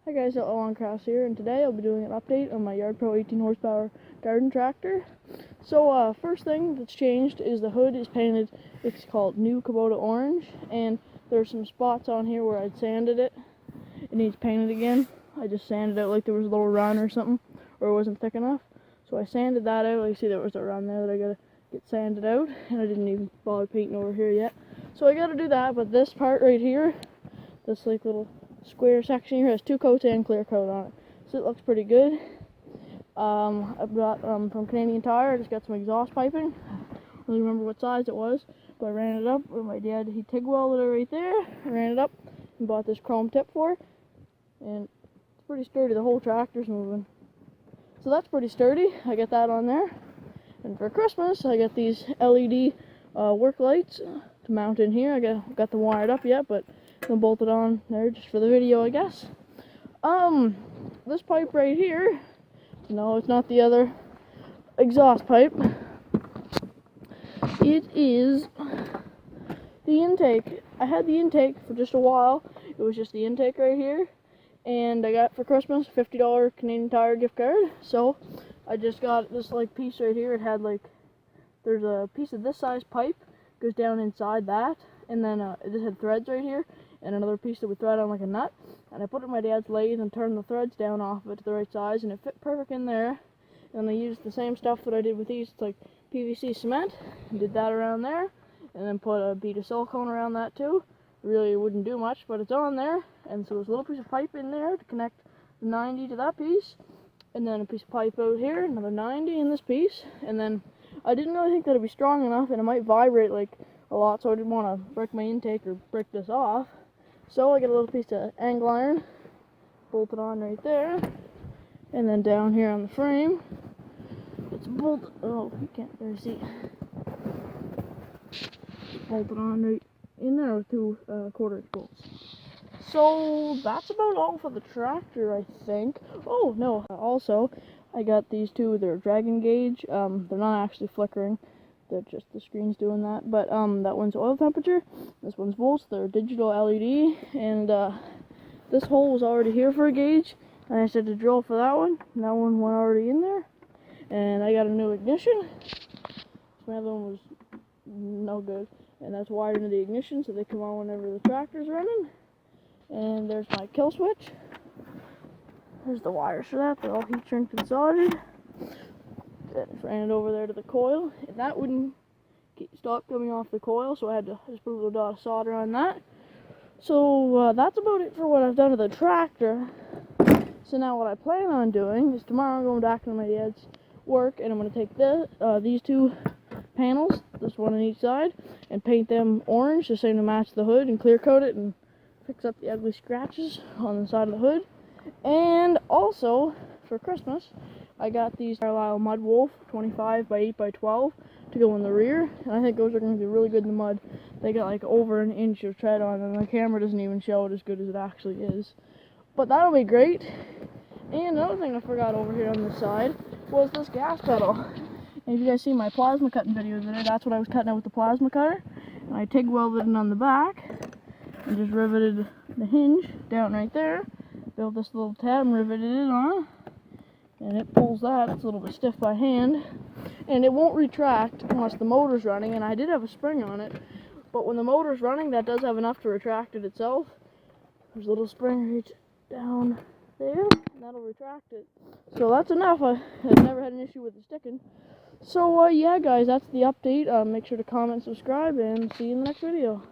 Hi guys, Alon Cross here, and today I'll be doing an update on my yardpro 18 horsepower garden tractor. So first thing that's changed is the hood is painted. It's called New Kubota Orange, and there's some spots on here where I'd sanded it. It needs painted again. I just sanded it like there was a little run or something, or it wasn't thick enough. So I sanded that out. Like you see, there was a run there that I gotta get sanded out, and I didn't even bother painting over here yet. So I gotta do that, but this part right here, this like little square section here has 2 coats and clear coat on it, so it looks pretty good. I brought from Canadian Tire. I just got some exhaust piping. I don't really remember what size it was, but I ran it up with my dad. He TIG welded it right there. I ran it up and bought this chrome tip for it, and it's pretty sturdy. The whole tractor's moving, so that's pretty sturdy. I got that on there. And for Christmas, I got these LED work lights to mount in here. I got them wired up yet, but I'm bolted on there just for the video, I guess. This pipe right here, no, it's not the other exhaust pipe. It is the intake. I had the intake for just a while. It was just the intake right here, and I got for Christmas a $50 Canadian Tire gift card. So I just got this like piece right here. It had like, there's a piece of this size pipe goes down inside that, and then it just had threads right here and another piece that would thread on like a nut, and I put it in my dad's lathe and turned the threads down off of it to the right size, and it fit perfect in there. And I used the same stuff that I did with these. It's like PVC cement, and did that around there, and then put a bead of silicone around that too. Really wouldn't do much, but it's on there. And so there's a little piece of pipe in there to connect the 90 to that piece, and then a piece of pipe out here, another 90 in this piece. And then I didn't really think that it'd be strong enough, and it might vibrate like a lot, so I didn't want to break my intake or break this off. So I get a little piece of angle iron, bolted on right there, and then down here on the frame, it's bolted. Oh, you can't really see. It's bolted on right in there with 2 1/4-inch bolts. So that's about all for the tractor, I think. Oh no! Also, I got these 2. They're Dragon Gauge. They're not actually flickering. They're just the screen's doing that. But that one's oil temperature. This one's volts. They're digital LED. And this hole was already here for a gauge, and I just had to drill for that one. And that one went already in there. And I got a new ignition. My other one was no good, and that's wired into the ignition, so they come on whenever the tractor's running. And there's my kill switch. There's the wires for that. They're all heat shrink and soldered. I ran it over there to the coil, and that wouldn't stop coming off the coil, so I had to just put a little dot of solder on that. So that's about it for what I've done to the tractor. So now what I plan on doing is tomorrow I'm going back to my dad's work, and I'm going to take these 2 panels, this one on each side, and paint them orange, the same to match the hood, and clear coat it and fix up the ugly scratches on the side of the hood. And also for Christmas, I got these Carlisle Mud Wolf 25 by 8 by 12 to go in the rear, and I think those are going to be really good in the mud. They got like over an inch of tread on them. The camera doesn't even show it as good as it actually is, but that'll be great. And another thing I forgot over here on this side was this gas pedal. And if you guys see my plasma cutting video today, that's what I was cutting out with the plasma cutter. And I TIG welded it on the back and just riveted the hinge down right there. Built this little tab and riveted it on. And it pulls that. It's a little bit stiff by hand, and it won't retract unless the motor's running. And I did have a spring on it, but when the motor's running, that does have enough to retract it itself. There's a little spring right down there, and that'll retract it. So that's enough. I've never had an issue with it sticking. So yeah guys, that's the update. Make sure to comment, subscribe, and see you in the next video.